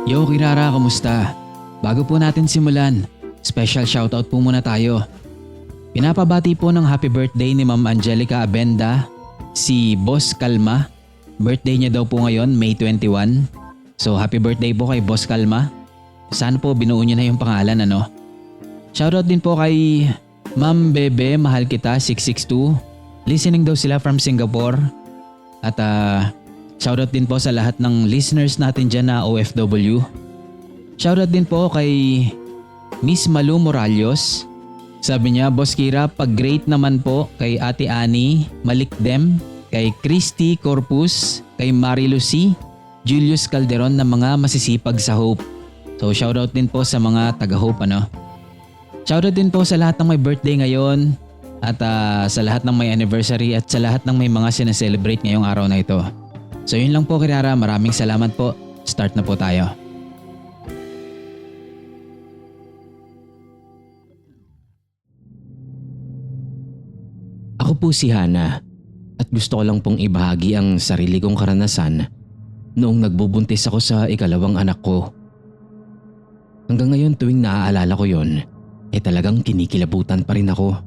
Yo Kirara, kamusta? Bago po natin simulan, special shoutout po muna tayo. Pinapabati po ng happy birthday ni Ma'am Angelica Abenda, si Boss Kalma. Birthday niya daw po ngayon, May 21. So happy birthday po kay Boss Kalma. Sana po binuo niyo na yung pangalan ano. Shoutout din po kay Ma'am Bebe, mahal kita 662. Listening daw sila from Singapore. At shoutout din po sa lahat ng listeners natin dyan na OFW. Shoutout din po kay Miss Malu Moralios. Sabi niya, Boss Kira, pag-great naman po kay Ate Annie Malikdem, kay Christy Corpus, kay Marie Lucy, Julius Calderon na mga masisipag sa Hope. So shoutout din po sa mga taga-Hope ano. Shoutout din po sa lahat ng may birthday ngayon at sa lahat ng may anniversary at sa lahat ng may mga sineselebrate ngayong araw na ito. So yun lang po Kirara, maraming salamat po. Start na po tayo. Ako po si Hana at gusto ko lang pong ibahagi ang sarili kong karanasan noong nagbubuntis ako sa ikalawang anak ko. Hanggang ngayon tuwing naaalala ko yon, talagang kinikilabutan pa rin ako.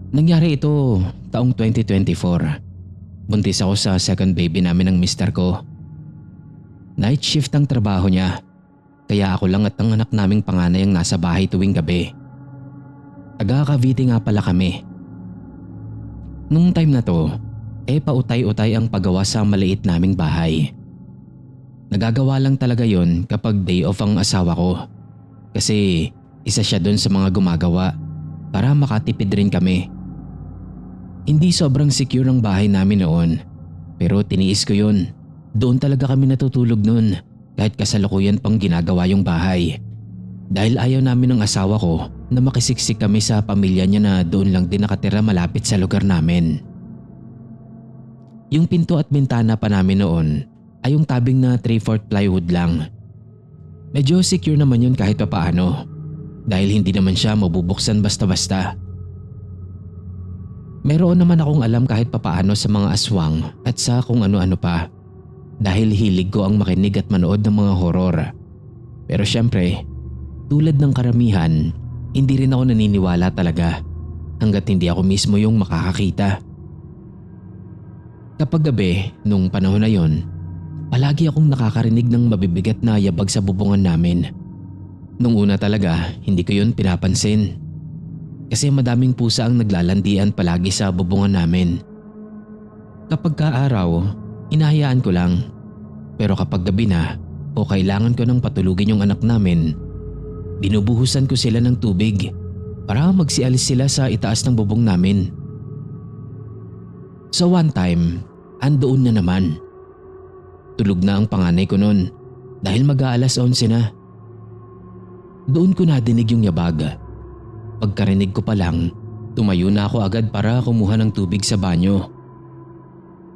Nangyari ito taong 2024. Buntis ako sa second baby namin ng mister ko. Night shift ang trabaho niya, kaya ako lang at ang anak naming panganay ang nasa bahay tuwing gabi. Taga Cavite nga pala kami. Nung time na to, pautay-utay ang paggawa sa maliit naming bahay. Nagagawa lang talaga yon kapag day off ang asawa ko. Kasi isa siya dun sa mga gumagawa para makatipid rin kami. Hindi sobrang secure ang bahay namin noon, pero tiniis ko yun. Doon talaga kami natutulog noon kahit kasalukuyan pang ginagawa yung bahay. Dahil ayaw namin ng asawa ko na makisiksik kami sa pamilya niya na doon lang din nakatira malapit sa lugar namin. Yung pinto at bintana pa namin noon ay yung tabing na 3/4 plywood lang. Medyo secure naman yun kahit papaano dahil hindi naman siya mabubuksan basta-basta. Meron naman akong alam kahit papaano sa mga aswang at sa kung ano-ano pa dahil hilig ko ang makinig at manood ng mga horror. Pero syempre, tulad ng karamihan, hindi rin ako naniniwala talaga hanggat hindi ako mismo yung makakakita. Kapag gabi, nung panahon na yon, palagi akong nakakarinig ng mabibigat na yabag sa bubungan namin. Nung una talaga, hindi ko yun pinapansin. Kasi madaming pusa ang naglalandian palagi sa bubungan namin. Kapag kaaraw, inahayaan ko lang. Pero kapag gabi na o kailangan ko nang patulugin yung anak namin, binubuhusan ko sila ng tubig para magsialis sila sa itaas ng bubong namin. So one time, andoon na naman. Tulog na ang panganay ko noon dahil mag-aalas 11 na. Doon ko nadinig yung yabag. Pagkarinig ko pa lang, tumayo na ako agad para kumuha ng tubig sa banyo.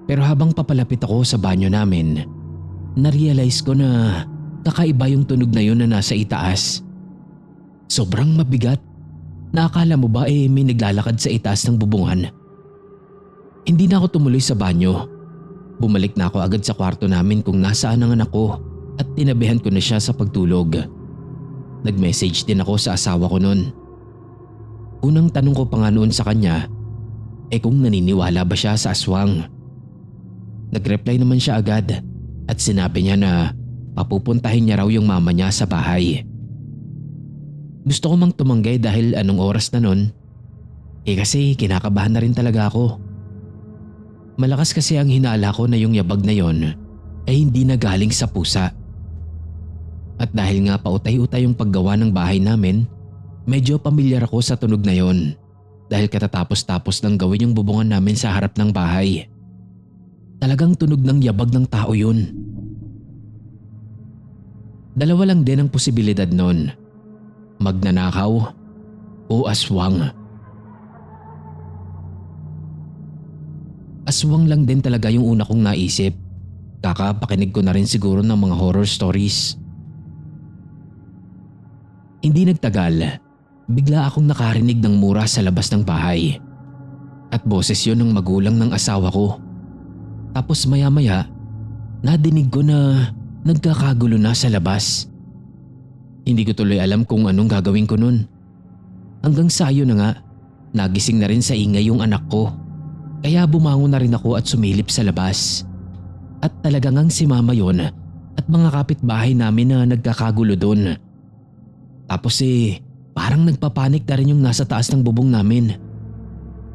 Pero habang papalapit ako sa banyo namin, na-realize ko na kakaiba yung tunog na yun na nasa itaas. Sobrang mabigat. Naakala mo ba may naglalakad sa itaas ng bubungan? Hindi na ako tumuloy sa banyo. Bumalik na ako agad sa kwarto namin kung nasaan ang anak ko at tinabihan ko na siya sa pagtulog. Nag-message din ako sa asawa ko noon. Unang tanong ko pa nga noon sa kanya, kung naniniwala ba siya sa aswang. Nag-reply naman siya agad at sinabi niya na papupuntahin niya raw yung mama niya sa bahay. Gusto ko mang tumanggay dahil anong oras na nun? Kasi kinakabahan na rin talaga ako. Malakas kasi ang hinala ko na yung yabag na yon hindi na galing sa pusa. At dahil nga pautay-utay yung paggawa ng bahay namin, medyo pamilyar ako sa tunog na yon dahil katatapos-tapos lang gawin yung bubungan namin sa harap ng bahay. Talagang tunog ng yabag ng tao yun. Dalawa lang din ang posibilidad nun. Magnanakaw o aswang. Aswang lang din talaga yung una kong naisip. Kakapakinig ko na rin siguro ng mga horror stories. Hindi nagtagal, bigla akong nakarinig ng mura sa labas ng bahay. At boses yun ng magulang ng asawa ko. Tapos maya-maya, nadinig ko na nagkakagulo na sa labas. Hindi ko tuloy alam kung anong gagawin ko nun. Hanggang sayo na nga, nagising na rin sa ingay yung anak ko. Kaya bumangon na rin ako at sumilip sa labas. At talagang ang si mama yon at mga kapitbahay namin na nagkakagulo doon. Tapos parang nagpapanik na rin yung nasa taas ng bubong namin.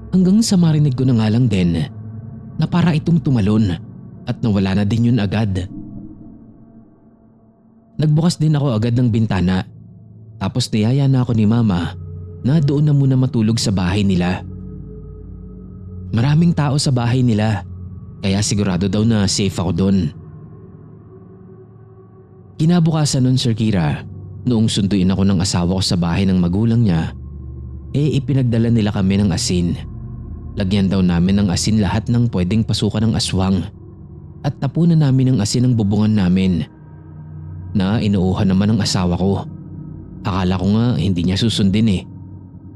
Hanggang sa marinig ko na nga lang din na para itong tumalon at nawala na din yun agad. Nagbukas din ako agad ng bintana, tapos niyaya na ako ni mama na doon na muna matulog sa bahay nila. Maraming tao sa bahay nila, kaya sigurado daw na safe ako doon. Kinabukasan nun, Sir Kira, noong sunduin ako ng asawa ko sa bahay ng magulang niya, ipinagdala nila kami ng asin. Lagyan daw namin ng asin lahat ng pwedeng pasukan ng aswang at tapunan namin ng asin ang bubungan namin. Na inuuhan naman ng asawa ko. Akala ko nga hindi niya susundin.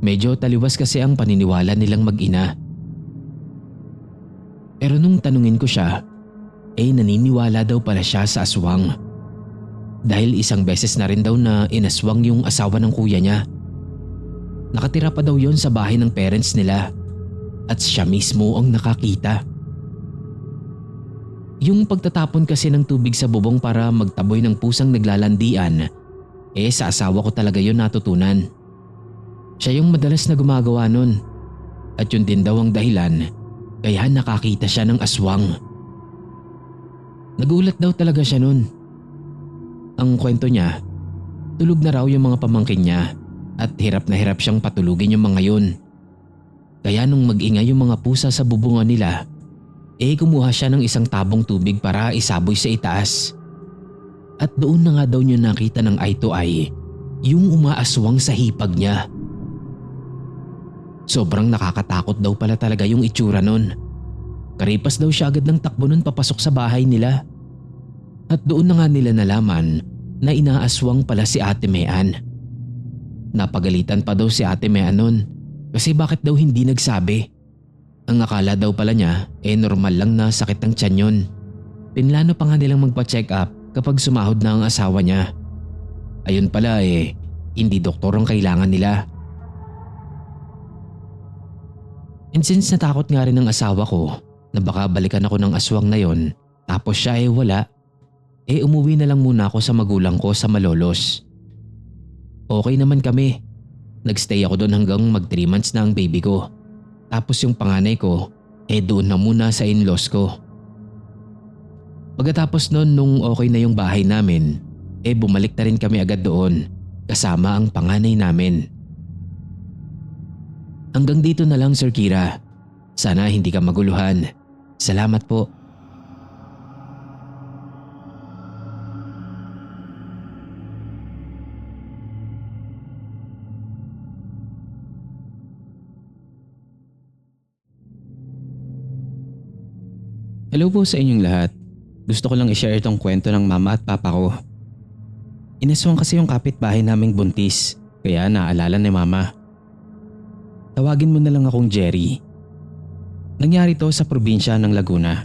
Medyo taliwas kasi ang paniniwala nilang mag-ina. Pero nung tanungin ko siya, naniniwala daw pala siya sa aswang. Dahil isang beses na rin daw na inaswang yung asawa ng kuya niya. Nakatira pa daw yon sa bahay ng parents nila at siya mismo ang nakakita. Yung pagtatapon kasi ng tubig sa bubong para magtaboy ng pusang naglalandian, sa asawa ko talaga yon natutunan. Siya yung madalas na gumagawa nun at yun din daw ang dahilan kaya nakakita siya ng aswang. Nagulat daw talaga siya nun. Ang kwento niya, tulog na raw yung mga pamangkin niya at hirap na hirap siyang patulugin yung mga yun. Kaya nung mag-ingay yung mga pusa sa bubungan nila, kumuha siya ng isang tabong tubig para isaboy sa itaas. At doon na nga daw niya nakita ng eye to eye yung umaaswang sa hipag niya. Sobrang nakakatakot daw pala talaga yung itsura nun. Karipas daw siya agad ng takbo nun papasok sa bahay nila. At doon na nga nila nalaman na inaaswang pala si Ate Mean. Napagalitan pa daw si Ate Mean nun kasi bakit daw hindi nagsabi. Ang akala daw pala niya normal lang na sakit ng tiyan yun. Pinlano pa nga nilang magpa-check up kapag sumahod na ang asawa niya. Ayun pala hindi doktor ang kailangan nila. And since natakot nga rin ng asawa ko na baka balikan ako ng aswang na yon, tapos siya wala, umuwi na lang muna ako sa magulang ko sa Malolos. Okay naman kami. Nagstay ako doon hanggang mag 3 months na ang baby ko. Tapos yung panganay ko, doon na muna sa in-laws ko. Pagkatapos noon nung okay na yung bahay namin, bumalik na rin kami agad doon kasama ang panganay namin. Hanggang dito na lang, Sir Kira. Sana hindi ka maguluhan. Salamat po. Hello po sa inyong lahat. Gusto ko lang i-share itong kwento ng mama at papa ko. Inaswang kasi yung kapitbahay naming buntis, kaya naalala ni mama. Tawagin mo na lang akong Jerry. Nangyari to sa probinsya ng Laguna.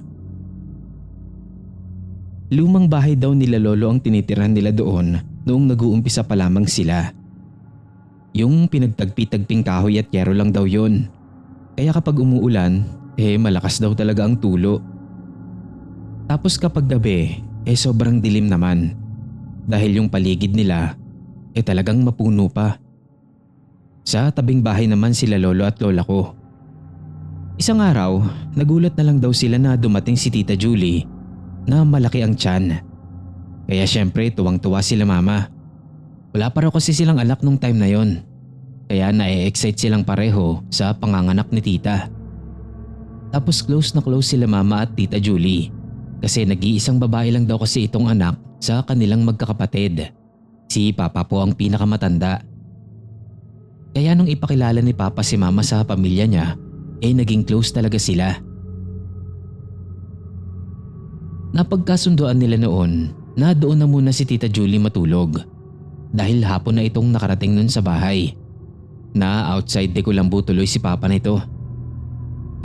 Lumang bahay daw nila lolo ang tinitirhan nila doon noong nag-uumpisa pa lamang sila. Yung pinagtagpi-tagping kahoy at yero lang daw yon. Kaya kapag umuulan, malakas daw talaga ang tulo. Tapos kapag gabi, sobrang dilim naman. Dahil yung paligid nila, talagang mapuno pa. Sa tabing bahay naman sila lolo at lola ko. Isang araw, nagulat na lang daw sila na dumating si Tita Julie na malaki ang tiyan. Kaya syempre tuwang-tuwa sila mama. Wala pa raw kasi silang anak nung time na yon. Kaya na-excite silang pareho sa panganganak ni tita. Tapos close na close sila mama at Tita Julie. Kasi nag-iisang babae lang daw kasi itong anak sa kanilang magkakapatid. Si Papa po ang pinakamatanda. Kaya nung ipakilala ni Papa si Mama sa pamilya niya, naging close talaga sila. Napagkasunduan nila noon na doon na muna si Tita Julie matulog. Dahil hapon na itong nakarating nun sa bahay. Na outside de Kulambu tuloy si Papa nito.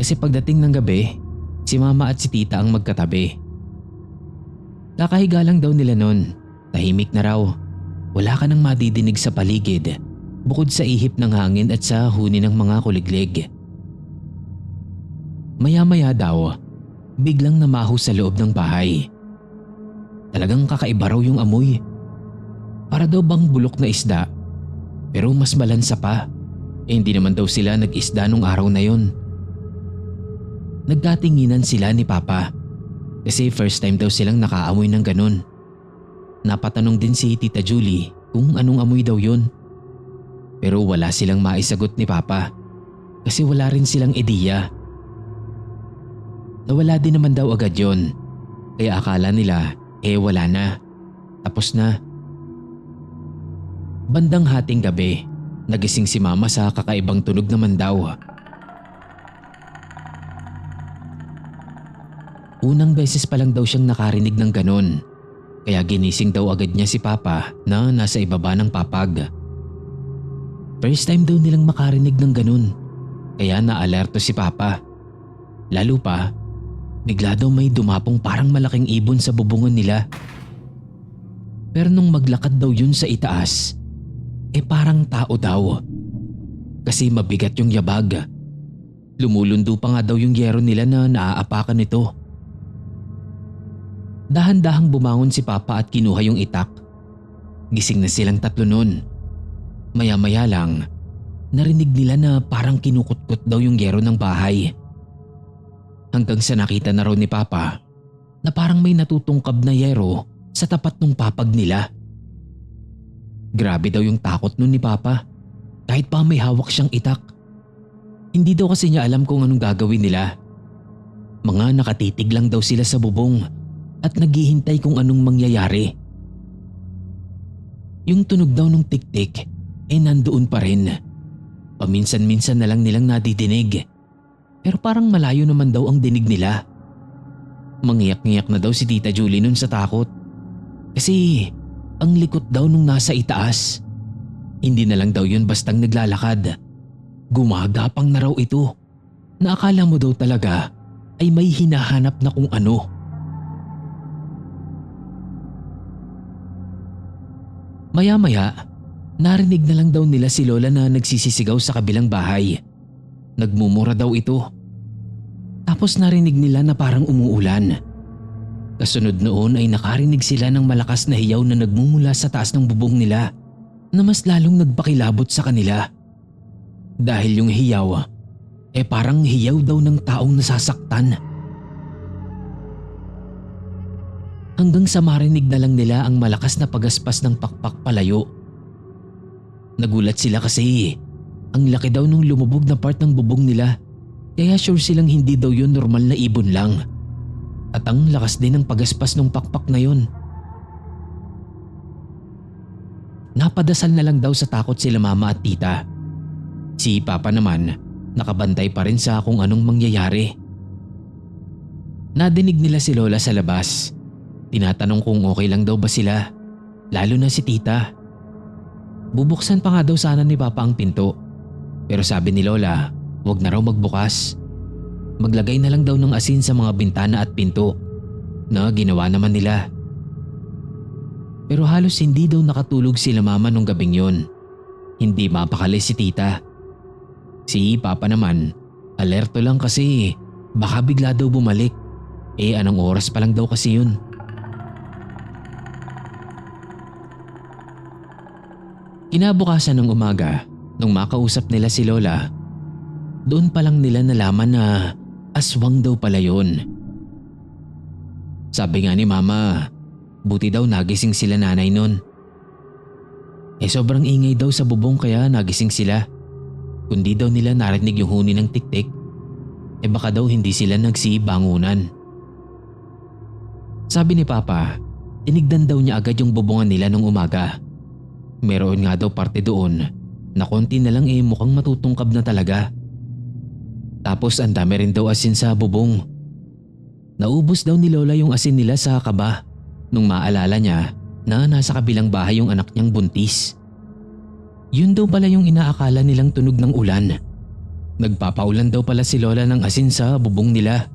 Kasi pagdating ng gabi, si Mama at si Tita ang magkatabi. Kakahiga lang daw nila nun. Tahimik na raw. Wala ka nang madidinig sa paligid bukod sa ihip ng hangin at sa huni ng mga kuliglig. Maya-maya daw, biglang namaho sa loob ng bahay. Talagang kakaiba raw yung amoy. Para daw bang bulok na isda, pero mas malansa pa. Hindi naman daw sila nag-isda nung araw na yon. Nagkatinginan sila ni Papa kasi first time daw silang nakaamoy ng ganun. Napatanong din si Tita Julie kung anong amoy daw yun. Pero wala silang maisagot ni Papa kasi wala rin silang ideya. Nawala din naman daw agad yon, kaya akala nila wala na, tapos na. Bandang hating gabi, nagising si Mama sa kakaibang tunog naman daw. Unang beses pa lang daw siyang nakarinig ng ganon, kaya ginising daw agad niya si Papa na nasa ibaba ng papag. First time daw nilang makarinig ng ganon, kaya naalerto si Papa. Lalo pa, bigla daw may dumapong parang malaking ibon sa bubungan nila. Pero nung maglakad daw yun sa itaas, parang tao daw. Kasi mabigat yung yabag. Lumulundo pa nga daw yung yero nila na naaapakan nito. Dahan-dahang bumangon si Papa at kinuha yung itak. Gising na silang tatlo nun. Maya-maya lang, narinig nila na parang kinukutkot daw yung yero ng bahay. Hanggang sa nakita na raw ni Papa na parang may natutungkab na yero sa tapat ng papag nila. Grabe daw yung takot nun ni Papa, kahit pa may hawak siyang itak. Hindi daw kasi niya alam kung anong gagawin nila. Mga nakatitig lang daw sila sa bubong at naghihintay kung anong mangyayari. Yung tunog daw ng tik-tik nandoon pa rin. Paminsan-minsan na lang nilang nadidinig. Pero parang malayo naman daw ang dinig nila. Mangiyak-ngiyak na daw si Tita Julie nun sa takot. Kasi ang likot daw nung nasa itaas. Hindi na lang daw yun bastang naglalakad. Gumagapang na raw ito. Na akala mo daw talaga ay may hinahanap na kung ano. Maya-maya, narinig na lang daw nila si Lola na nagsisisigaw sa kabilang bahay. Nagmumura daw ito. Tapos narinig nila na parang umuulan. Kasunod noon ay nakarinig sila ng malakas na hiyaw na nagmumula sa taas ng bubong nila na mas lalong nagpakilabot sa kanila. Dahil yung hiyaw, parang hiyaw daw ng taong nasasaktan. Hanggang sa marinig na lang nila ang malakas na pagaspas ng pakpak palayo. Nagulat sila kasi ang laki daw nung lumubog na part ng bubong nila, kaya sure silang hindi daw yun normal na ibon lang. At ang lakas din ng pagaspas ng pakpak na yun. Napadasal na lang daw sa takot sila Mama at Tita. Si Papa naman nakabantay pa rin sa kung anong mangyayari. Nadinig nila si Lola sa labas. Tinatanong kung okay lang daw ba sila, lalo na si Tita. Bubuksan pa nga daw sana ni Papa ang pinto, pero sabi ni Lola, wag na raw magbukas. Maglagay na lang daw ng asin sa mga bintana at pinto, na ginawa naman nila. Pero halos hindi daw nakatulog sila Mama nung gabing yon. Hindi mapakali si Tita. Si Papa naman, alerto lang kasi baka bigla daw bumalik. Anong oras pa lang daw kasi yun. Kinabukasan ng umaga, nung makausap nila si Lola, doon pa lang nila nalaman na aswang daw pala yun. Sabi nga ni Mama, buti daw nagising sila nanay nun. Sobrang ingay daw sa bubong kaya nagising sila. Kundi daw nila narinig yung huni ng tik-tik, baka daw hindi sila nagsibangunan. Sabi ni Papa, tinignan daw niya agad yung bubungan nila nung umaga. Meron nga daw parte doon na konti na lang mukhang matutungkab na talaga. Tapos ang dami rin daw asin sa bubong. Naubos daw ni Lola yung asin nila sa kaba nung maalala niya na nasa kabilang bahay yung anak niyang buntis. Yun daw pala yung inaakala nilang tunog ng ulan. Nagpapaulan daw pala si Lola ng asin sa bubong nila.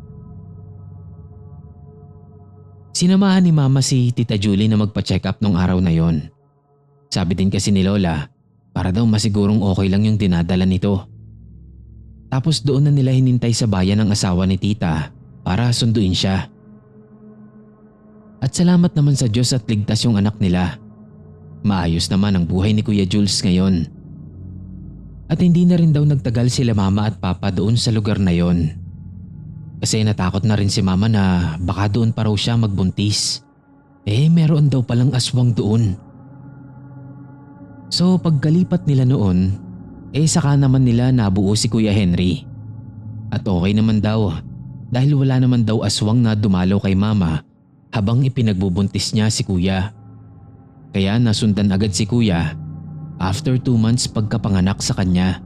Sinamahan ni Mama si Tita Julie na magpa-check up nung araw na yon. Sabi din kasi ni Lola, para daw masigurong okay lang yung dinadala nito. Tapos doon na nila hinintay sa bayan ng asawa ni Tita para sunduin siya. At salamat naman sa Diyos at ligtas yung anak nila. Maayos naman ang buhay ni Kuya Jules ngayon. At hindi na rin daw nagtagal sila Mama at Papa doon sa lugar na yon. Kasi natakot na rin si Mama na baka doon pa raw siya magbuntis. Meron daw palang aswang doon. So pagkalipat nila noon, saka naman nila nabuo si Kuya Henry. At okay naman daw dahil wala naman daw aswang na dumalaw kay Mama habang ipinagbubuntis niya si Kuya. Kaya nasundan agad si Kuya after 2 months pagkapanganak sa kanya.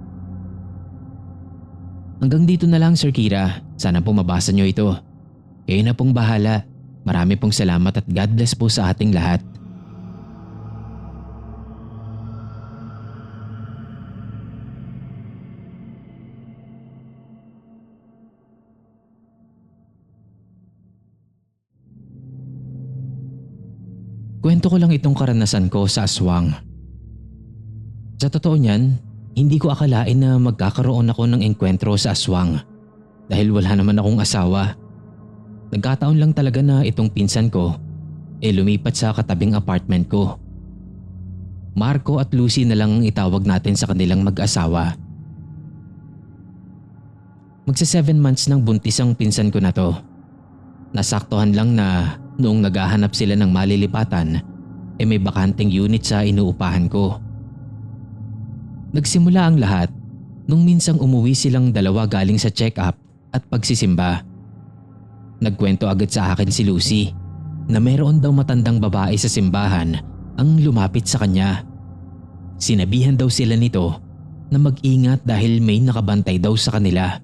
Hanggang dito na lang Sir Kira, sana po mabasa niyo ito. Kayo na pong bahala. Marami pong salamat at God bless po sa ating lahat. Kwento ko lang itong karanasan ko sa aswang. Sa totoo niyan, hindi ko akalain na magkakaroon ako ng engkwentro sa aswang dahil wala naman akong asawa. Nagkataon lang talaga na itong pinsan ko lumipat sa katabing apartment ko. Marco at Lucy na lang ang itawag natin sa kanilang mag-asawa. Magsa 7 months nang buntis ang pinsan ko na to. Nasaktuhan lang na noong naghahanap sila ng malilipatan, may bakanteng unit sa inuupahan ko. Nagsimula ang lahat nung minsang umuwi silang dalawa galing sa check-up at pagsisimba. Nagkwento agad sa akin si Lucy na meron daw matandang babae sa simbahan ang lumapit sa kanya. Sinabihan daw sila nito na mag-ingat dahil may nakabantay daw sa kanila.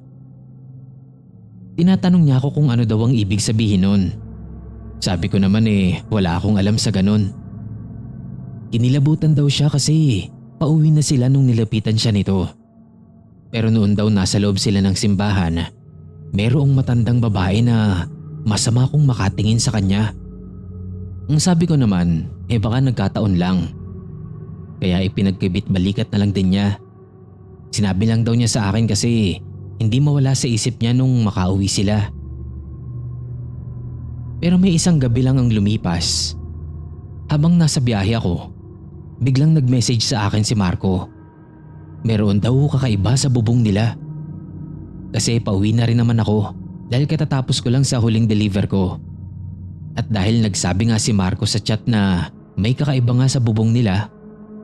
Tinatanong niya ako kung ano daw ang ibig sabihin nun. Sabi ko naman wala akong alam sa ganun. Kinilabutan daw siya kasi pauwi na sila nung nilapitan siya nito. Pero noon daw nasa loob sila ng simbahan, merong matandang babae na masama kong makatingin sa kanya. Ang sabi ko naman, baka nagkataon lang. Kaya ipinagkibit balikat na lang din niya. Sinabi lang daw niya sa akin kasi hindi mawala sa isip niya nung makauwi sila. Pero may isang gabi lang ang lumipas. Habang nasa biyahe ako, biglang nag-message sa akin si Marco. Meron daw kakaiba sa bubong nila. Kasi pauwi na rin naman ako dahil katatapos ko lang sa huling deliver ko. At dahil nagsabi nga si Marco sa chat na may kakaiba nga sa bubong nila,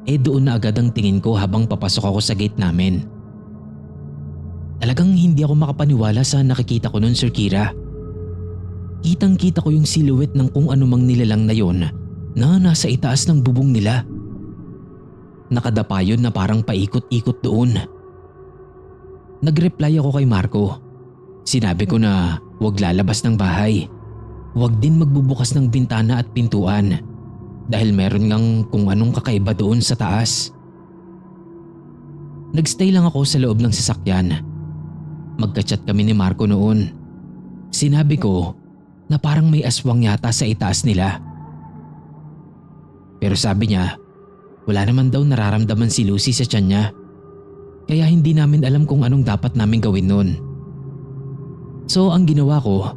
doon na agad ang tingin ko habang papasok ako sa gate namin. Talagang hindi ako makapaniwala sa nakikita ko noon Sir Kira. Kitang-kita ko yung silhouette ng kung anumang nilalang na yon na nasa itaas ng bubong nila. Nakadapa yun na parang paikot-ikot doon. Nag-reply ako kay Marco. Sinabi ko na huwag lalabas ng bahay. Huwag din magbubukas ng bintana at pintuan dahil meron ngang kung anong kakaiba doon sa taas. Nagstay lang ako sa loob ng sasakyan. Magka-chat kami ni Marco noon. Sinabi ko na parang may aswang yata sa itaas nila. Pero sabi niya, wala naman daw nararamdaman si Lucy sa tiyan niya. Kaya hindi namin alam kung anong dapat namin gawin noon. So ang ginawa ko,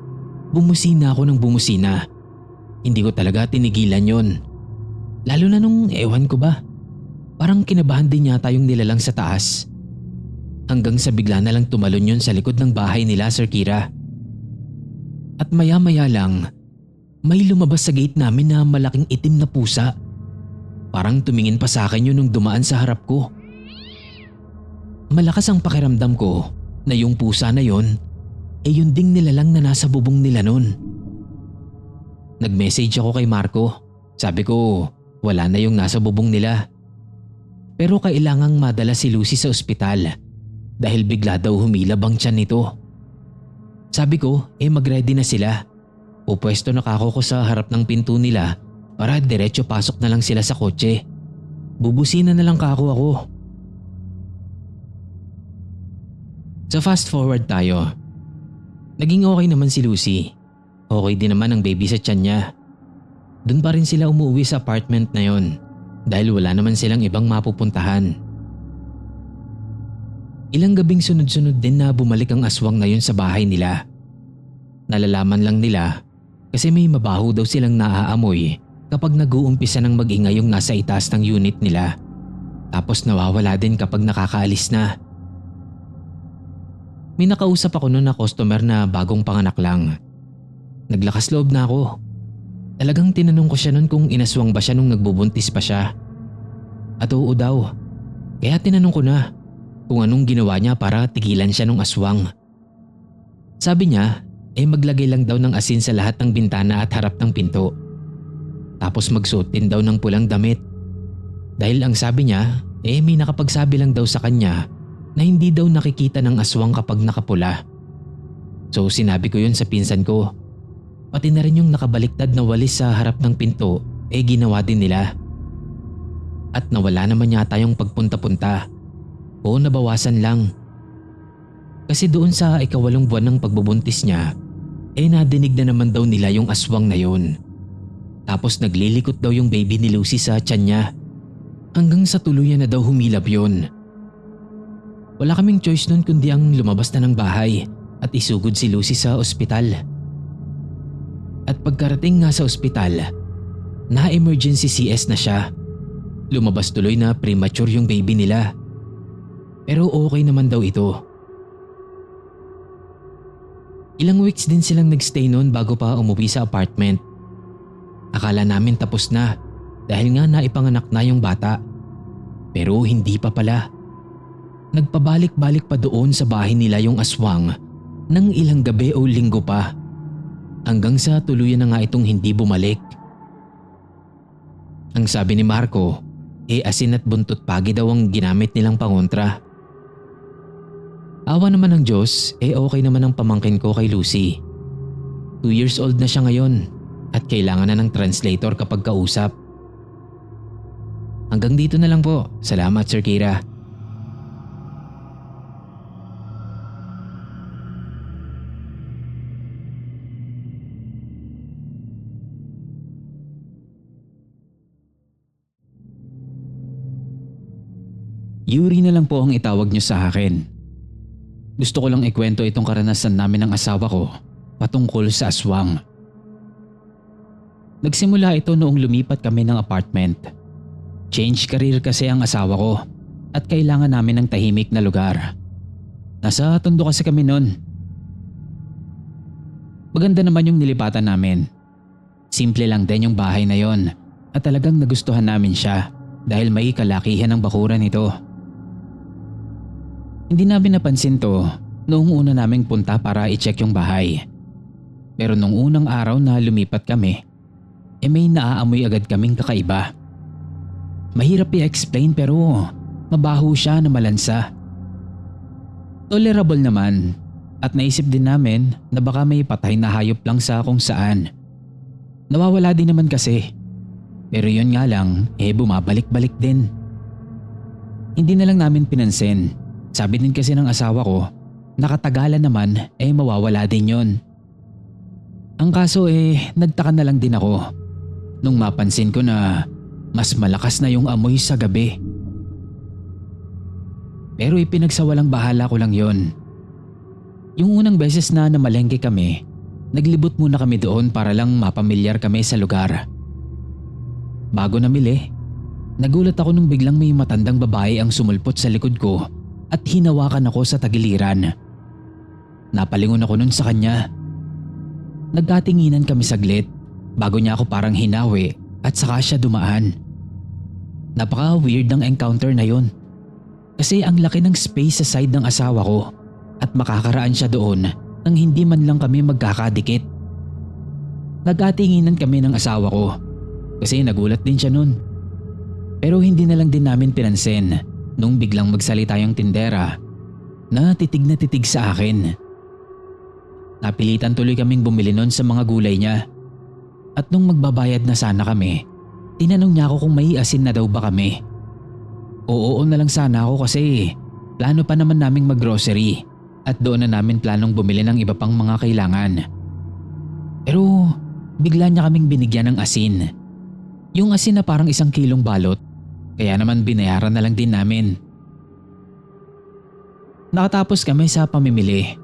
bumusina ako ng bumusina. Hindi ko talaga tinigilan yon. Lalo na nung ewan ko ba, parang kinabahan din yata yung nilalang sa taas. Hanggang sa bigla na lang tumalon yun sa likod ng bahay nila Sir Kira. At maya-maya lang, may lumabas sa gate namin na malaking itim na pusa. Parang tumingin pa sa akin yun nung dumaan sa harap ko. Malakas ang pakiramdam ko na yung pusa na yun, yun ding nilalang na nasa bubong nila nun. Nag-message ako kay Marco. Sabi ko, wala na yung nasa bubong nila. Pero kailangang madala si Lucy sa ospital dahil bigla daw humilab ang tiyan nito. Sabi ko, mag-ready na sila. Pupwesto na kako ko sa harap ng pinto nila para diretso pasok na lang sila sa kotse. Bubusina na lang kako ako. So fast forward tayo. Naging okay naman si Lucy. Okay din naman ang baby sa tiyan niya. Doon pa rin sila umuwi sa apartment na yon dahil wala naman silang ibang mapupuntahan. Ilang gabing sunod-sunod din na bumalik ang aswang na yun sa bahay nila. Nalalaman lang nila kasi may mabaho daw silang naaamoy kapag nag-uumpisa ng mag-ingay yung nasa itaas ng unit nila. Tapos nawawala din kapag nakakaalis na. May nakausap ako noon na customer na bagong panganak lang. Naglakas loob na ako. Talagang tinanong ko siya noon kung inaswang ba siya nung nagbubuntis pa siya. At oo daw. Kaya tinanong ko na kung anong ginawa niya para tigilan siya ng aswang. Sabi niya, maglagay lang daw ng asin sa lahat ng bintana at harap ng pinto. Tapos magsuot din daw ng pulang damit. Dahil ang sabi niya, may nakapagsabi lang daw sa kanya na hindi daw nakikita ng aswang kapag nakapula. So sinabi ko yun sa pinsan ko. Pati na rin yung nakabaliktad na walis sa harap ng pinto, ginawa din nila. At nawala naman yata yung pagpunta-punta. O nabawasan lang. Kasi doon sa 8 buwan ng pagbubuntis niya, nadinig na naman daw nila yung aswang na yun. Tapos naglilikot daw yung baby ni Lucy sa tiyan niya. Hanggang sa tuluyan na daw humilab yun. Wala kaming choice nun kundi ang lumabas na ng bahay at isugod si Lucy sa ospital. At pagkarating nga sa ospital, na-emergency CS na siya. Lumabas tuloy na premature yung baby nila. Pero okay naman daw ito. Ilang weeks din silang nagstay noon bago pa umuwi sa apartment. Akala namin tapos na dahil nga naipanganak na yung bata. Pero hindi pa pala. Nagpabalik-balik pa doon sa bahay nila yung aswang ng ilang gabi o linggo pa. Hanggang sa tuluyan na nga itong hindi bumalik. Ang sabi ni Marco, asin at buntot pagi daw ang ginamit nilang pangontra. Awa naman ng Diyos, okay naman ang pamangkin ko kay Lucy. 2 years old na siya ngayon at kailangan na ng translator kapag kausap. Hanggang dito na lang po. Salamat, Sir Kira. Yuri na lang po ang itawag niyo sa akin. Gusto ko lang ikwento itong karanasan namin ng asawa ko patungkol sa aswang. Nagsimula ito noong lumipat kami ng apartment. Change career kasi ang asawa ko at kailangan namin ng tahimik na lugar. Nasa Tondo kasi kami noon. Maganda naman yung nilipatan namin. Simple lang din yung bahay na yon at talagang nagustuhan namin siya dahil may kalakihan ng bakuran ito. Hindi namin napansin to noong una naming punta para i-check yung bahay. Pero nung unang araw na lumipat kami, may naaamoy agad kaming kakaiba. Mahirap i-explain pero mabaho siya na malansa. Tolerable naman at naisip din namin na baka may patay na hayop lang sa kung saan. Nawawala din naman kasi. Pero yun nga lang, bumabalik-balik din. Hindi na lang namin pinansin. Sabi din kasi ng asawa ko, nakatagalan naman mawawala din yon. Ang kaso nagtaka na lang din ako nung mapansin ko na mas malakas na yung amoy sa gabi. Pero ipinagsawalang bahala ko lang yon. Yung unang beses na namalengke kami, naglibot muna kami doon para lang mapamilyar kami sa lugar. Bago namili, nagulat ako nung biglang may matandang babae ang sumulpot sa likod ko at hinawakan ako sa tagiliran. Napalingon ako nun sa kanya. Nagkatinginan kami saglit bago niya ako parang hinawi at saka siya dumaan. Napaka-weird ng encounter na yun. Kasi ang laki ng space sa side ng asawa ko at makakaraan siya doon nang hindi man lang kami magkakadikit. Nagkatinginan kami ng asawa ko kasi nagulat din siya nun. Pero hindi na lang din namin pinansin nung biglang magsalita yung tindera na titig sa akin. Napilitan tuloy kaming bumili nun sa mga gulay niya. At nung magbabayad na sana kami, tinanong niya ako kung may asin na daw ba kami. Oo na lang sana ako kasi plano pa naman naming maggrocery at doon na namin planong bumili ng iba pang mga kailangan. Pero bigla niya kaming binigyan ng asin. Yung asin na parang 1 kilong balot, kaya naman binayaran na lang din namin. Nakatapos kami sa pamimili.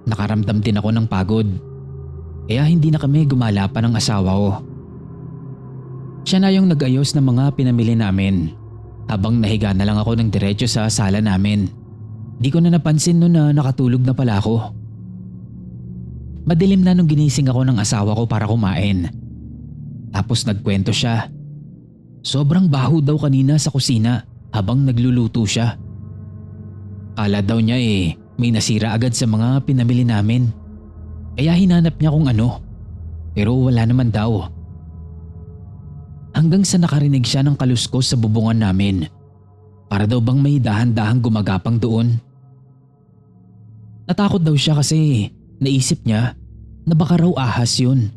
Nakaramdam din ako ng pagod. Kaya hindi na kami gumala pa ng asawa ko. Siya na yung nag-ayos ng mga pinamili namin habang nahiga na lang ako ng diretso sa sala namin. Di ko na napansin noon na nakatulog na pala ako. Madilim na nung ginising ako ng asawa ko para kumain. Tapos nagkwento siya. Sobrang baho daw kanina sa kusina habang nagluluto siya. Kala daw niya may nasira agad sa mga pinamili namin. Kaya hinanap niya kung ano. Pero wala naman daw. Hanggang sa nakarinig siya ng kaluskos sa bubungan namin. Para daw bang may dahan-dahang gumagapang doon. Natakot daw siya kasi naisip niya na baka raw ahas yun.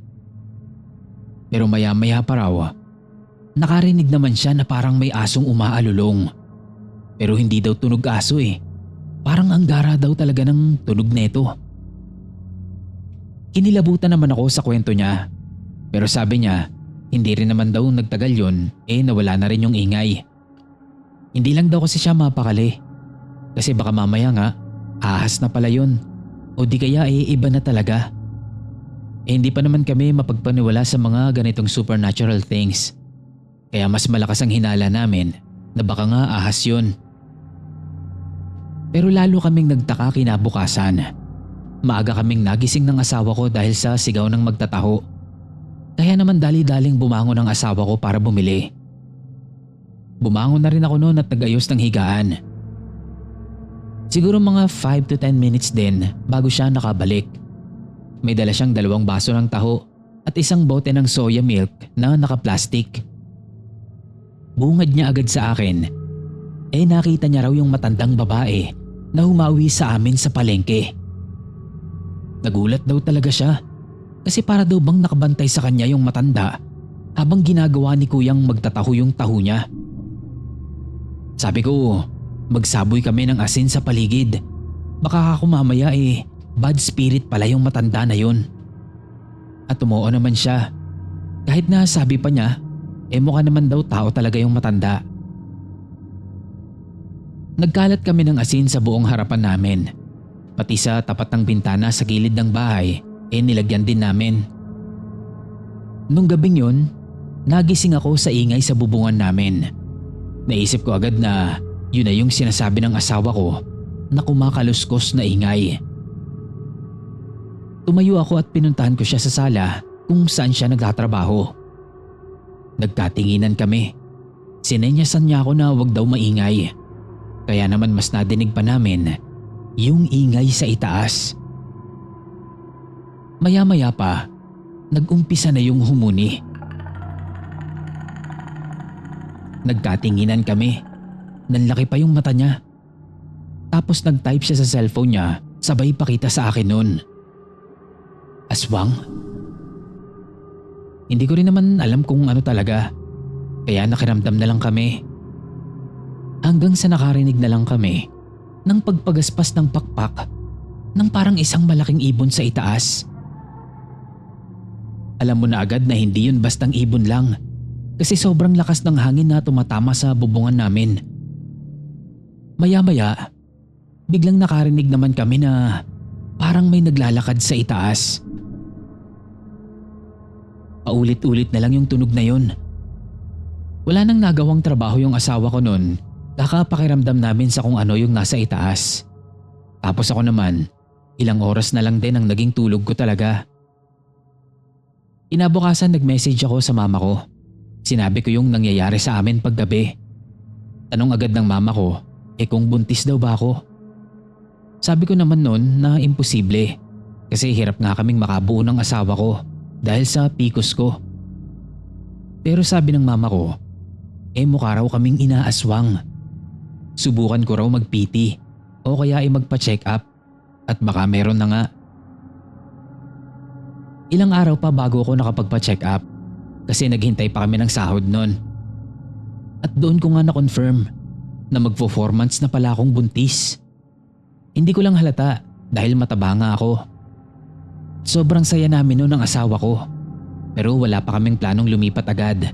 Pero maya-maya pa raw, nakarinig naman siya na parang may asong umaalulong. Pero hindi daw tunog aso Parang anggara daw talaga ng tunog neto. Kinilabutan naman ako sa kwento niya. Pero sabi niya, hindi rin naman daw nagtagal yun nawala na rin yung ingay. Hindi lang daw kasi siya mapakali. Kasi baka mamaya nga, ahas na pala yun. O di kaya iba na talaga. Hindi pa naman kami mapagpaniwala sa mga ganitong supernatural things. Kaya mas malakas ang hinala namin na baka nga ahas yun. Pero lalo kaming nagtaka kinabukasan. Maaga kaming nagising ng asawa ko dahil sa sigaw ng magtataho. Kaya naman dali-daling bumangon ang asawa ko para bumili. Bumangon na rin ako noon at nag-ayos ng higaan. Siguro mga 5 to 10 minutes din bago siya nakabalik. May dala siyang 2 baso ng taho at 1 bote ng soya milk na naka-plastic. Bungad niya agad sa akin. Nakita niya raw yung matandang babae na humawi sa amin sa palengke. Nagulat daw talaga siya kasi para daw bang nakabantay sa kanya yung matanda habang ginagawa ni kuyang magtataho yung taho niya. Sabi ko, magsaboy kami ng asin sa paligid. Baka ako mamaya bad spirit pala yung matanda na yun. At tumuo naman siya. Kahit na sabi pa niya, mukha naman daw tao talaga yung matanda. Nagkalat kami ng asin sa buong harapan namin. Pati sa tapat ng bintana sa gilid ng bahay, nilagyan din namin. Nung gabing yun, nagising ako sa ingay sa bubungan namin. Naisip ko agad na yun na yung sinasabi ng asawa ko na kumakaluskos na ingay. Tumayo ako at pinuntahan ko siya sa sala kung saan siya nagtatrabaho. Nagkatinginan kami. Sinenyasan niya ako na wag daw maingay. Kaya naman mas nadinig pa namin yung ingay sa itaas. Maya-maya pa, nag-umpisa na yung humuni. Nagkatinginan kami. Nanlaki pa yung mata niya. Tapos nag-type siya sa cellphone niya, sabay pakita sa akin nun. Aswang? Hindi ko rin naman alam kung ano talaga. Kaya nakiramdam na lang kami. Hanggang sa nakarinig na lang kami ng pagpagaspas ng pakpak ng parang isang malaking ibon sa itaas. Alam mo na agad na hindi yun bastang ibon lang kasi sobrang lakas ng hangin na tumatama sa bubungan namin. Maya-maya, biglang nakarinig naman kami na parang may naglalakad sa itaas. Paulit-ulit na lang yung tunog na yun. Wala nang nagawang trabaho yung asawa ko nun. Kakapakiramdam namin sa kung ano yung nasa itaas. Tapos ako naman, ilang oras na lang din ang naging tulog ko talaga. Kinabukasan nag-message ako sa mama ko. Sinabi ko yung nangyayari sa amin paggabi. Tanong agad ng mama ko, kung buntis daw ba ako? Sabi ko naman noon na imposible kasi hirap nga kaming makabuo ng asawa ko dahil sa PCOS ko. Pero sabi ng mama ko, mukha raw kaming inaaswang. Subukan ko raw mag-PT o kaya magpa-check up at baka meron na nga. Ilang araw pa bago ako nakapagpa-check up kasi naghintay pa kami ng sahod nun. At doon ko nga na-confirm na magpo-4 months na pala akong buntis. Hindi ko lang halata dahil mataba nga ako. Sobrang saya namin noon ng asawa ko. Pero wala pa kaming planong lumipat agad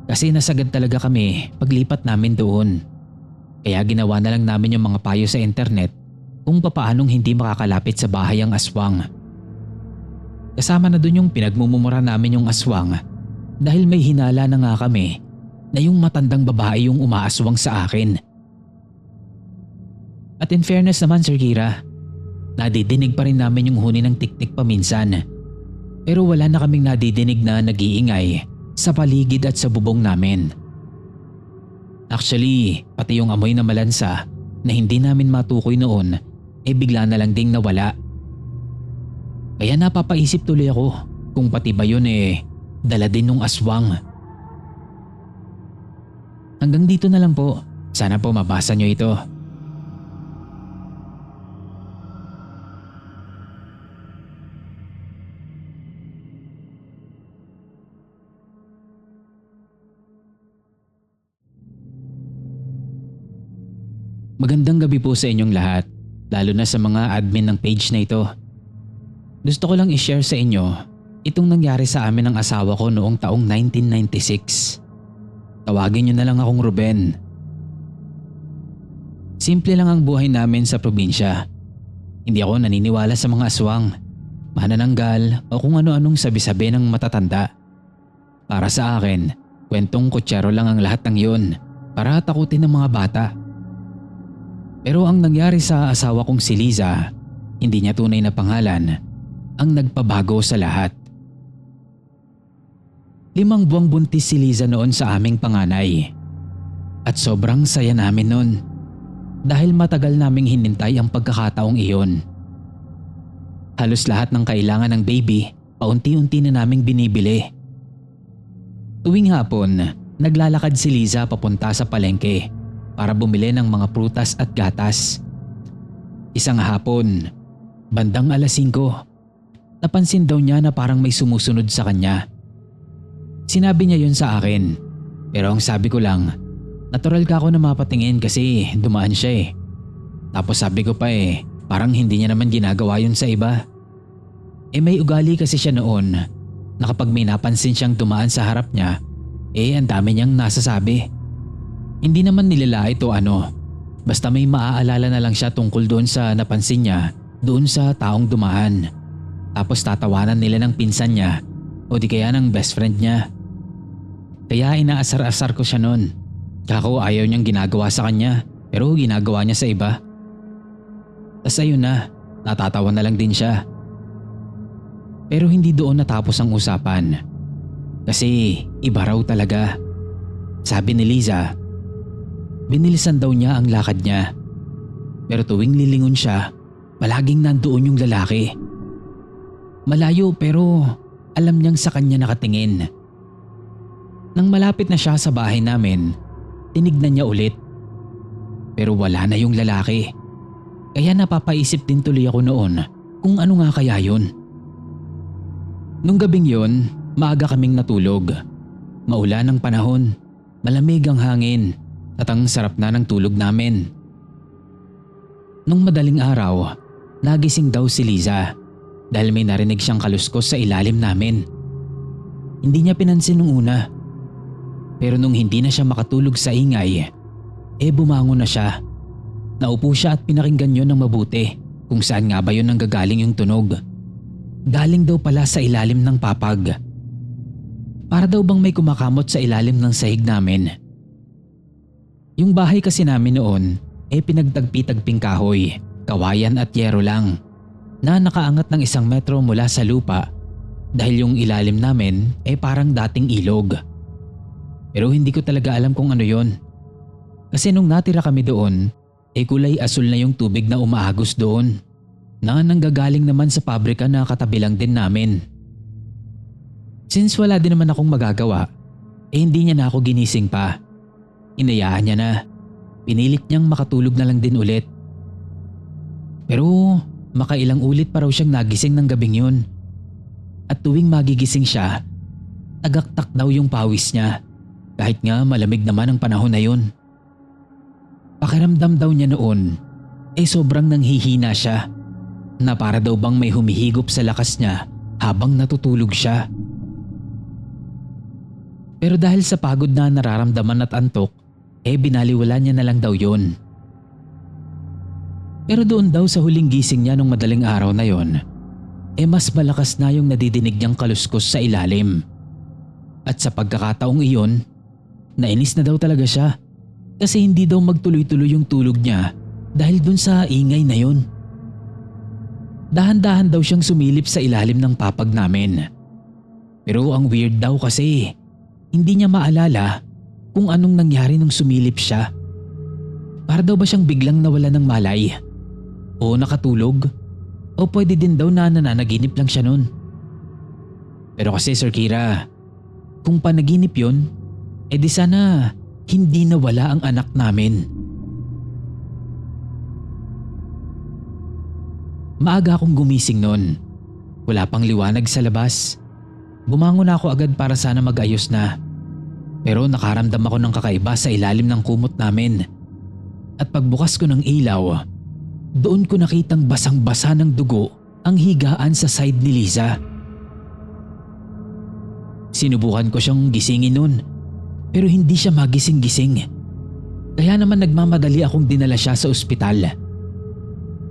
kasi nasagad talaga kami paglipat namin doon. Kaya ginawa na lang namin yung mga payo sa internet kung papaanong hindi makakalapit sa bahay ang aswang. Kasama na dun yung pinagmumura namin yung aswang dahil may hinala na nga kami na yung matandang babae yung umaaswang sa akin. At in fairness naman Sir Kira, nadidinig pa rin namin yung huni ng tiktik paminsan. Pero wala na kaming nadidinig na nag-iingay sa paligid at sa bubong namin. Actually, pati yung amoy na malansa na hindi namin matukoy noon bigla na lang ding nawala. Kaya napapaisip tuloy ako kung pati ba yun dala din nung aswang. Hanggang dito na lang po. Sana po mabasa nyo ito. Magandang gabi po sa inyong lahat, lalo na sa mga admin ng page na ito. Gusto ko lang i-share sa inyo itong nangyari sa amin ng asawa ko noong taong 1996. Tawagin niyo na lang akong Ruben. Simple lang ang buhay namin sa probinsya. Hindi ako naniniwala sa mga aswang, manananggal o kung ano-anong sabi-sabi ng matatanda. Para sa akin, kwentong kutsero lang ang lahat ng yun para takutin ng mga bata. Pero ang nangyari sa asawa kong si Liza, hindi niya tunay na pangalan, ang nagpabago sa lahat. 5 buwang buntis si Liza noon sa aming panganay. At sobrang saya namin noon dahil matagal naming hinintay ang pagkakataong iyon. Halos lahat ng kailangan ng baby, paunti-unti na naming binibili. Tuwing hapon, naglalakad si Liza papunta sa palengke para bumili ng mga prutas at gatas. Isang hapon, bandang alas 5, napansin daw niya na parang may sumusunod sa kanya. Sinabi niya yun sa akin, pero ang sabi ko lang, natural ka ako na mapatingin kasi dumaan siya . Tapos sabi ko pa parang hindi niya naman ginagawa yun sa iba. May ugali kasi siya noon na kapag may napansin siyang dumaan sa harap niya, ang dami niyang nasasabi. Hindi naman nilalait o ano, basta may maaalala na lang siya tungkol doon sa napansin niya doon sa taong dumaan. Tapos tatawanan nila ng pinsan niya o di kaya ng best friend niya. Kaya inaasar-asar ko siya noon. Kako ayaw niyang ginagawa sa kanya pero ginagawa niya sa iba. Tas ayun na, natatawa na lang din siya. Pero hindi doon natapos ang usapan. Kasi iba raw talaga. Sabi ni Liza, binilisan daw niya ang lakad niya. Pero tuwing lilingon siya, palaging nandoon yung lalaki. Malayo pero alam niyang sa kanya nakatingin. Nang malapit na siya sa bahay namin, tinignan niya ulit. Pero wala na yung lalaki. Kaya napapaisip din tuloy ako noon kung ano nga kaya yun. Nung gabing yun, maaga kaming natulog. Maulan ang panahon, malamig ang hangin, at ang sarap na ng tulog namin. Nung madaling araw, nagising daw si Liza dahil may narinig siyang kaluskos sa ilalim namin. Hindi niya pinansin nung una. Pero nung hindi na siya makatulog sa ingay, bumangon na siya. Naupo siya at pinakinggan yun ng mabuti kung saan nga ba yun nanggagaling yung tunog. Galing daw pala sa ilalim ng papag. Para daw bang may kumakamot sa ilalim ng sahig namin. Yung bahay kasi namin noon pinagtagpi-tagping kahoy, kawayan at yero lang na nakaangat ng 1 metro mula sa lupa dahil yung ilalim namin parang dating ilog. Pero hindi ko talaga alam kung ano yon. Kasi nung natira kami doon, kulay asul na yung tubig na umaagos doon na nanggagaling naman sa pabrika na katabi lang din namin. Since wala din naman akong magagawa, hindi niya na ako ginising pa. Inayaan niya na. Pinilit niyang makatulog na lang din ulit. Pero makailang ulit pa raw siyang nagising ng gabing yun. At tuwing magigising siya, tagaktak daw yung pawis niya kahit nga malamig naman ang panahon na yun. Pakiramdam daw niya noon sobrang nanghihina siya na para daw bang may humihigop sa lakas niya habang natutulog siya. Pero dahil sa pagod na nararamdaman at antok, binaliwala niya na lang daw yun. Pero doon daw sa huling gising niya nung madaling araw na yon, mas malakas na yung nadidinig niyang kaluskos sa ilalim. At sa pagkakataong iyon, nainis na daw talaga siya kasi hindi daw magtuloy-tuloy yung tulog niya dahil dun sa ingay na yon. Dahan-dahan daw siyang sumilip sa ilalim ng papag namin. Pero ang weird daw kasi, hindi niya maalala kung anong nangyari nung sumilip siya. Para daw ba siyang biglang nawala ng malay? O nakatulog? O pwede din daw na nananaginip lang siya nun? Pero kasi Sir Kira, kung panaginip yun, di sana hindi nawala ang anak namin. Maaga akong gumising noon. Wala pang liwanag sa labas. Bumangon ako agad para sana mag-ayos na. Pero nakaramdam ako ng kakaiba sa ilalim ng kumot namin. At pagbukas ko ng ilaw, doon ko nakitang basang-basa ng dugo ang higaan sa side ni Liza. Sinubukan ko siyang gisingin noon, pero hindi siya magising-gising. Kaya naman nagmamadali akong dinala siya sa ospital.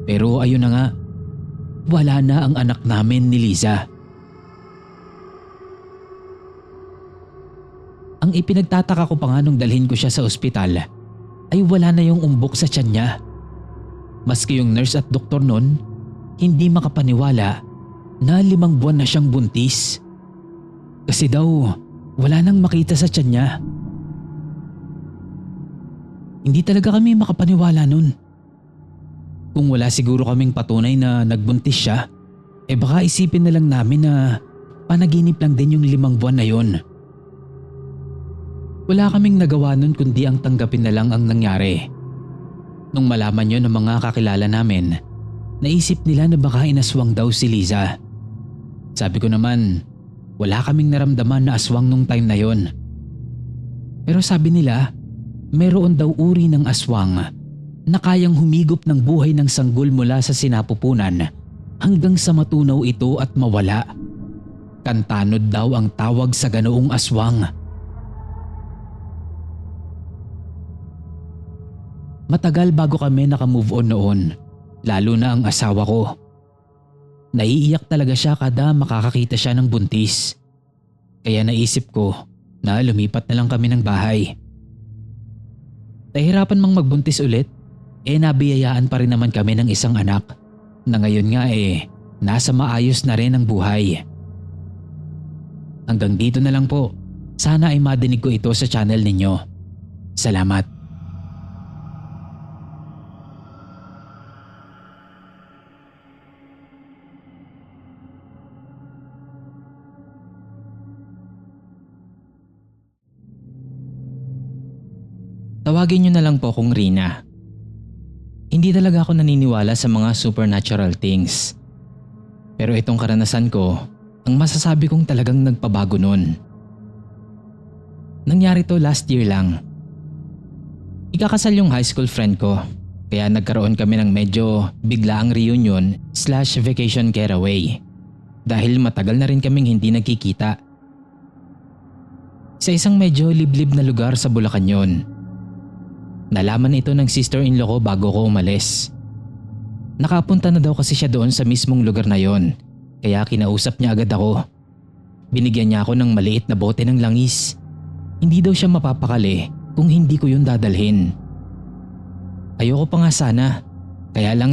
Pero ayun na nga, wala na ang anak namin ni Liza. Ang ipinagtataka ko pa nga nung dalhin ko siya sa ospital ay wala na yung umbok sa tiyan niya. Maski yung nurse at doktor nun, hindi makapaniwala na 5 buwan na siyang buntis. Kasi daw, wala nang makita sa tiyan niya. Hindi talaga kami makapaniwala nun. Kung wala siguro kaming patunay na nagbuntis siya, baka isipin na lang namin na panaginip lang din yung 5 buwan na yon. Wala kaming nagawa nun kundi ang tanggapin na lang ang nangyari. Nung malaman yun ng mga kakilala namin, naisip nila na baka inaswang daw si Liza. Sabi ko naman, wala kaming naramdaman na aswang nung time na yon. Pero sabi nila, meron daw uri ng aswang na kayang humigop ng buhay ng sanggol mula sa sinapupunan hanggang sa matunaw ito at mawala. Kantanod daw ang tawag sa ganoong aswang. Matagal bago kami nakamove on noon, lalo na ang asawa ko. Naiiyak talaga siya kada makakakita siya ng buntis. Kaya naisip ko na lumipat na lang kami ng bahay. Nahirapan mang magbuntis ulit, nabiyayaan pa rin naman kami ng isang anak na ngayon nga nasa maayos na rin ang buhay. Hanggang dito na lang po. Sana ay madinig ko ito sa channel ninyo. Salamat. Tawagin niyo na lang po akong Rina. Hindi talaga ako naniniwala sa mga supernatural things. Pero itong karanasan ko, ang masasabi kong talagang nagpabago nun. Nangyari to last year lang. Ikakasal yung high school friend ko, kaya nagkaroon kami ng medyo biglaang reunion/vacation getaway. Dahil matagal na rin kaming hindi nagkikita. Sa isang medyo liblib na lugar sa Bulacan yun. Nalaman ito ng sister-in-law ko bago ko umalis. Nakapunta na daw kasi siya doon sa mismong lugar na yon, kaya kinausap niya agad ako. Binigyan niya ako ng maliit na bote ng langis. Hindi daw siya mapapakali kung hindi ko yun dadalhin. Ayoko pa nga sana, kaya lang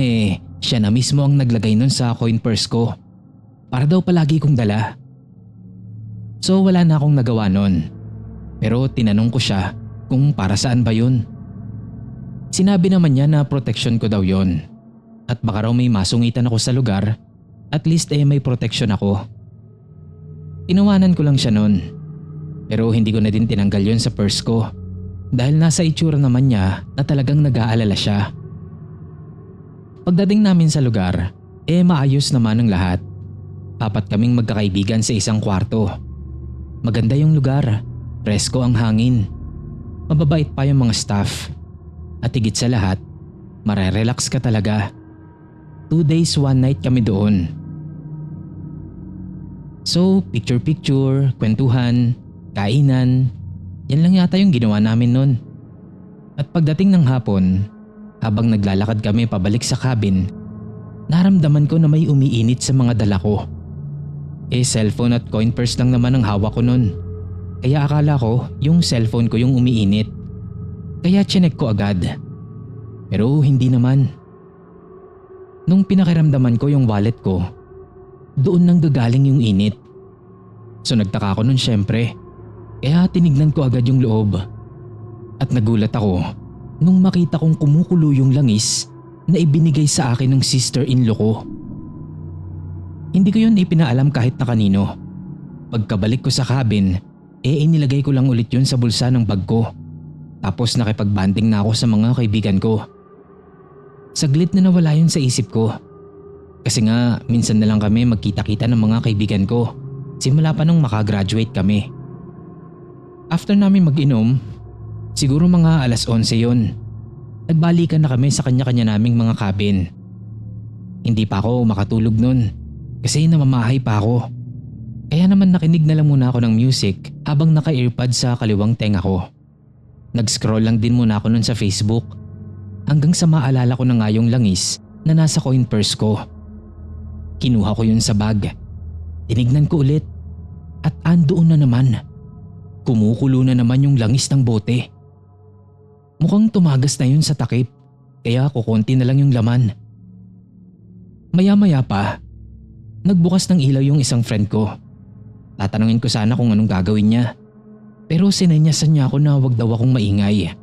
siya na mismo ang naglagay nun sa coin purse ko. Para daw palagi kong dala. So wala na akong nagawa nun. Pero tinanong ko siya kung para saan ba yun. Sinabi naman niya na protection ko daw yon. At baka raw may masungitan ako sa lugar, at least may protection ako. Tinawanan ko lang siya nun. Pero hindi ko na din tinanggal yon sa purse ko. Dahil nasa itsura naman niya na talagang nag-aalala siya. Pagdating namin sa lugar, maayos naman ang lahat. 4 kaming magkakaibigan sa isang kwarto. Maganda yung lugar, presko ang hangin. Mababait pa yung mga staff. At higit sa lahat, marerelax ka talaga. 2 days, 1 night kami doon. So, picture-picture, kwentuhan, kainan. Yan lang yata yung ginawa namin nun. At pagdating ng hapon, habang naglalakad kami pabalik sa cabin, naramdaman ko na may umiinit sa mga dala ko. Cellphone at coin purse lang naman ang hawak ko nun. Kaya akala ko yung cellphone ko yung umiinit. Kaya chinek ko agad. Pero hindi naman. Nung pinakiramdaman ko yung wallet ko, doon nang gagaling yung init. So nagtaka ako nun syempre. Kaya tinignan ko agad yung loob. At nagulat ako nung makita kong kumukulo yung langis na ibinigay sa akin ng sister-in-law ko. Hindi ko yun ipinaalam kahit na kanino. Pagkabalik ko sa cabin, inilagay ko lang ulit yun sa bulsa ng bag ko. Tapos nakipag-banding na ako sa mga kaibigan ko. Saglit na nawala yun sa isip ko. Kasi nga minsan na lang kami magkita-kita ng mga kaibigan ko. Simula pa nung makagraduate kami. After namin mag-inom, siguro mga 11:00 yun. Nagbalikan na kami sa kanya-kanya naming mga cabin. Hindi pa ako makatulog nun kasi namamahay pa ako. Kaya naman nakinig na lang muna ako ng music habang naka-earpod sa kaliwang tenga ko. Nag-scroll lang din muna ako nun sa Facebook hanggang sa maalala ko na nga yung langis na nasa coin purse ko. Kinuha ko yun sa bag. Tinignan ko ulit at andoon na naman. Kumukulo na naman yung langis ng bote. Mukhang tumagas na yun sa takip kaya kukunti na lang yung laman. Maya-maya pa, nagbukas ng ilaw yung isang friend ko. Tatanungin ko sana kung anong gagawin niya. Pero sinenyasan niya ako na wag daw akong maingay.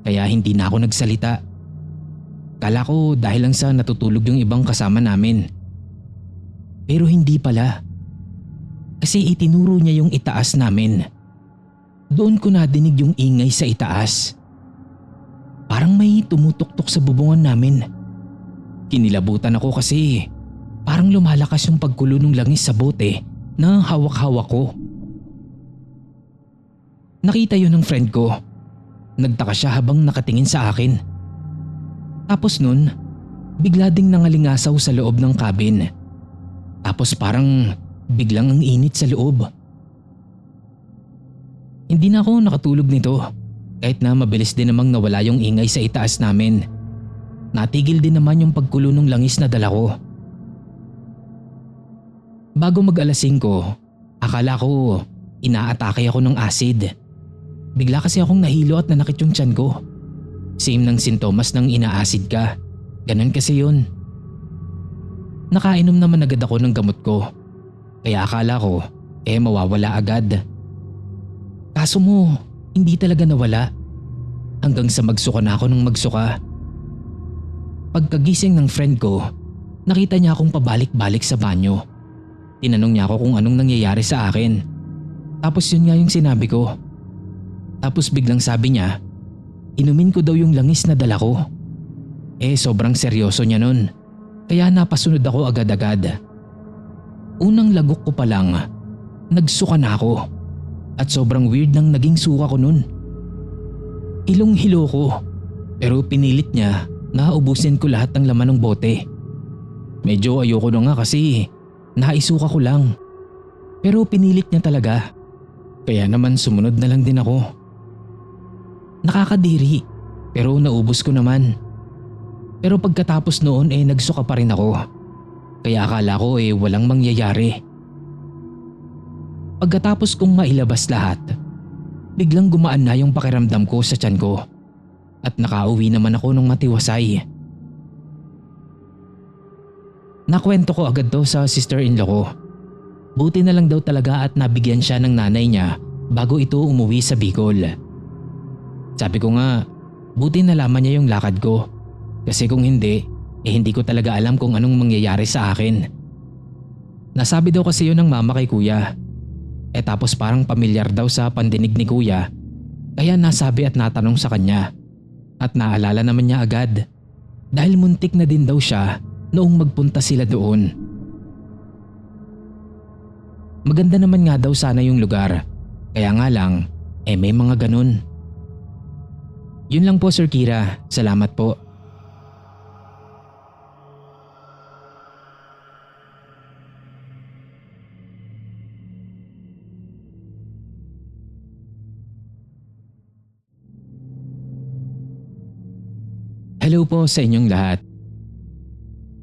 Kaya hindi na ako nagsalita. Kala ko dahil lang sa natutulog yung ibang kasama namin. Pero hindi pala. Kasi itinuro niya yung itaas namin. Doon ko nadinig yung ingay sa itaas. Parang may tumutuktok sa bubungan namin. Kinilabutan ako kasi parang lumalakas yung pagkulo ng langis sa bote na hawak-hawak ko. Nakita yun ng friend ko. Nagtaka siya habang nakatingin sa akin. Tapos nun, bigla ding nangalingasaw sa loob ng cabin. Tapos parang biglang ang init sa loob. Hindi na ako nakatulog nito kahit na mabilis din namang nawala yung ingay sa itaas namin. Natigil din naman yung pagkulo ng langis na dala ko. Bago mag-alas 5, akala ko inaatake ako ng acid. Bigla kasi akong nahilo at nanakit yung tiyan ko. Same ng sintomas ng ina-acid ka. Ganon kasi yun. Nakainom naman agad ako ng gamot ko. Kaya akala ko mawawala agad. Kaso mo, hindi talaga nawala. Hanggang sa magsuka na ako ng magsuka. Pagkagising ng friend ko, nakita niya akong pabalik-balik sa banyo. Tinanong niya ako kung anong nangyayari sa akin. Tapos yun nga yung sinabi ko. Tapos biglang sabi niya, inumin ko daw yung langis na dala ko. Sobrang seryoso niya nun. Kaya napasunod ako agad-agad. Unang lagok ko pa lang, nagsuka na ako. At sobrang weird nang naging suka ko nun. Hilong-hilo ko. Pero pinilit niya na ubusin ko lahat ng laman ng bote. Medyo ayoko na nga kasi naisuka ko lang. Pero pinilit niya talaga. Kaya naman sumunod na lang din ako. Nakakadiri pero naubos ko naman. Pero pagkatapos noon nagsuka pa rin ako. Kaya akala ko walang mangyayari. Pagkatapos kong mailabas lahat, biglang gumaan na yung pakiramdam ko sa tiyan ko. At nakauwi naman ako ng matiwasay. Nakwento ko agad to sa sister-in-law ko. Buti na lang daw talaga at nabigyan siya ng nanay niya bago ito umuwi sa Bicol. Sabi ko nga, buti nalaman niya yung lakad ko. Kasi kung hindi, hindi ko talaga alam kung anong mangyayari sa akin. Nasabi daw kasi yun ng mama kay kuya. Tapos parang pamilyar daw sa pandinig ni kuya. Kaya nasabi at natanong sa kanya. At naalala naman niya agad. Dahil muntik na din daw siya noong magpunta sila doon. Maganda naman nga daw sana yung lugar. Kaya nga lang, may mga ganun. Yun lang po Sir Kira. Salamat po. Hello po sa inyong lahat.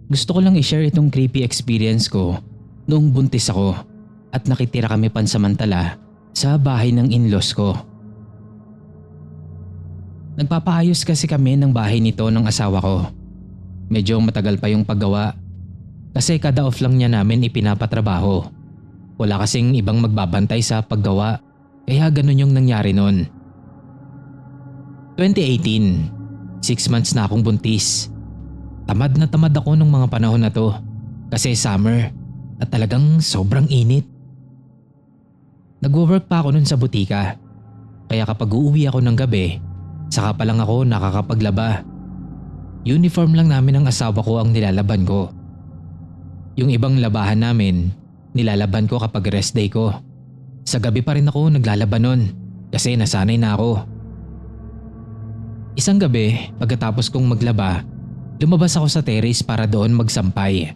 Gusto ko lang i-share itong creepy experience ko noong buntis ako at nakitira kami pansamantala sa bahay ng in-laws ko. Nagpapaayos kasi kami ng bahay nito ng asawa ko. Medyo matagal pa yung paggawa kasi kada off lang niya namin ipinapatrabaho. Wala kasing ibang magbabantay sa paggawa kaya ganun yung nangyari noon. 2018. 6 months na akong buntis. Tamad na tamad ako nung mga panahon na to kasi summer at talagang sobrang init. Nagwo-work pa ako nun sa butika kaya kapag uuwi ako ng gabi, saka pa lang ako nakakapaglaba. Uniform lang namin ng asawa ko ang nilalaban ko. Yung ibang labahan namin, nilalaban ko kapag rest day ko. Sa gabi pa rin ako naglalaban nun kasi nasanay na ako. Isang gabi, pagkatapos kong maglaba, lumabas ako sa terrace para doon magsampay.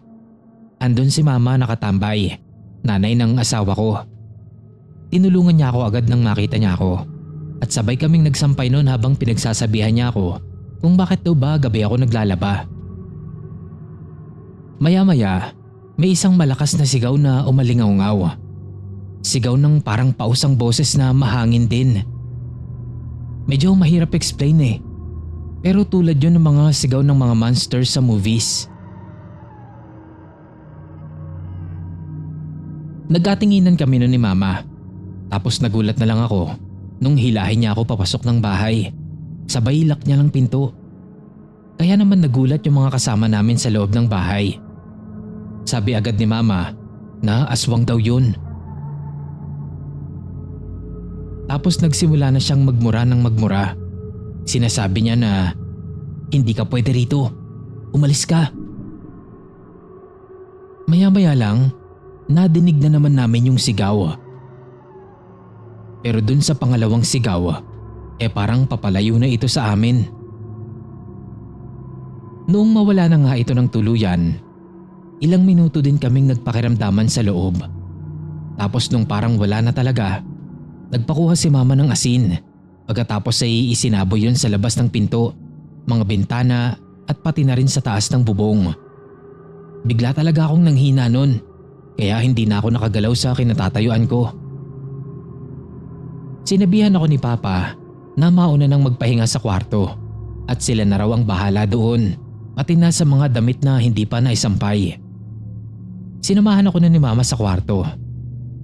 Andun si mama nakatambay, nanay ng asawa ko. Tinulungan niya ako agad nang makita niya ako at sabay kaming nagsampay noon habang pinagsasabihan niya ako kung bakit daw ba gabi ako naglalaba. Maya-maya, may isang malakas na sigaw na umalingaw-ngaw. Sigaw ng parang pausang boses na mahangin din. Medyo mahirap explain eh. Pero tulad yun ng mga sigaw ng mga monsters sa movies. Nagkatinginan kami nun ni mama. Tapos nagulat na lang ako nung hilahin niya ako papasok ng bahay. Sabay lock niya lang pinto. Kaya naman nagulat yung mga kasama namin sa loob ng bahay. Sabi agad ni mama na aswang daw yun. Tapos nagsimula na siyang magmura ng magmura. Sinasabi niya na, "Hindi ka pwede rito. Umalis ka." Maya-maya lang, nadinig na naman namin yung sigaw. Pero dun sa pangalawang sigaw, parang papalayo na ito sa amin. Noong mawala na nga ito ng tuluyan, ilang minuto din kaming nagpakiramdaman sa loob. Tapos nung parang wala na talaga, nagpakuha si mama ng asin. Pagkatapos ay isinaboy yun sa labas ng pinto, mga bintana at pati na rin sa taas ng bubong. Bigla talaga akong nanghina nun, kaya hindi na ako nakagalaw sa kinatatayuan ko. Sinabihan ako ni Papa na mauna nang magpahinga sa kwarto at sila na raw ang bahala doon, pati na sa mga damit na hindi pa naisampay. Sinamahan ako ni Mama sa kwarto.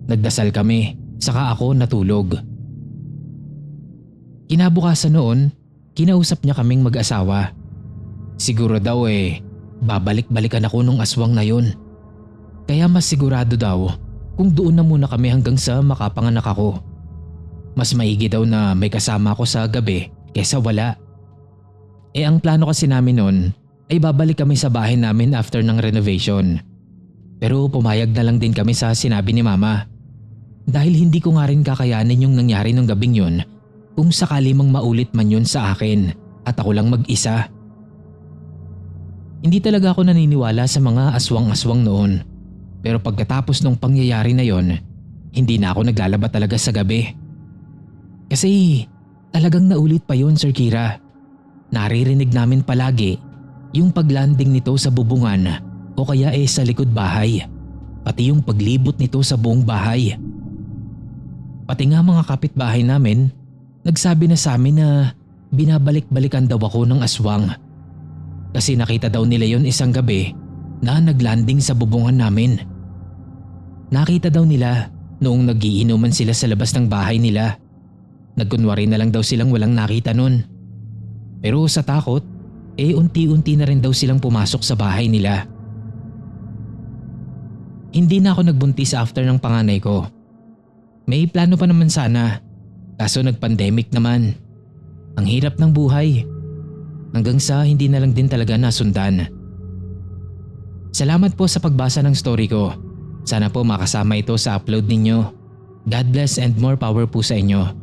Nagdasal kami, saka ako natulog. Kinabukasan noon, kinausap niya kaming mag-asawa. Siguro daw babalik-balikan ako nung aswang na yun. Kaya mas sigurado daw kung doon na muna kami hanggang sa makapanganak ako. Mas maigi daw na may kasama ako sa gabi kaysa wala. Ang plano kasi namin noon ay babalik kami sa bahay namin after ng renovation. Pero pumayag na lang din kami sa sinabi ni Mama. Dahil hindi ko nga rin kakayanin yung nangyari nung gabing yun kung sakali mang maulit man yun sa akin at ako lang mag-isa. Hindi talaga ako naniniwala sa mga aswang-aswang noon. Pero pagkatapos nung pangyayari na yon, hindi na ako naglalaba talaga sa gabi. Kasi talagang naulit pa yon, Sir Kira. Naririnig namin palagi yung paglanding nito sa bubungan o kaya sa likod bahay. Pati yung paglibot nito sa buong bahay. Pati nga mga kapitbahay namin, nagsabi na sa amin na binabalik-balikan daw ako ng aswang. Kasi nakita daw nila yon isang gabi na naglanding sa bubungan namin. Nakita daw nila noong nagiinuman sila sa labas ng bahay nila. Nagkunwari na lang daw silang walang nakita nun. Pero sa takot, unti-unti na rin daw silang pumasok sa bahay nila. Hindi na ako nagbuntis after ng panganay ko. May plano pa naman sana. Kaso nag-pandemic naman. Ang hirap ng buhay. Hanggang sa hindi na lang din talaga nasundan. Salamat po sa pagbasa ng story ko. Sana po makasama ito sa upload ninyo. God bless and more power po sa inyo.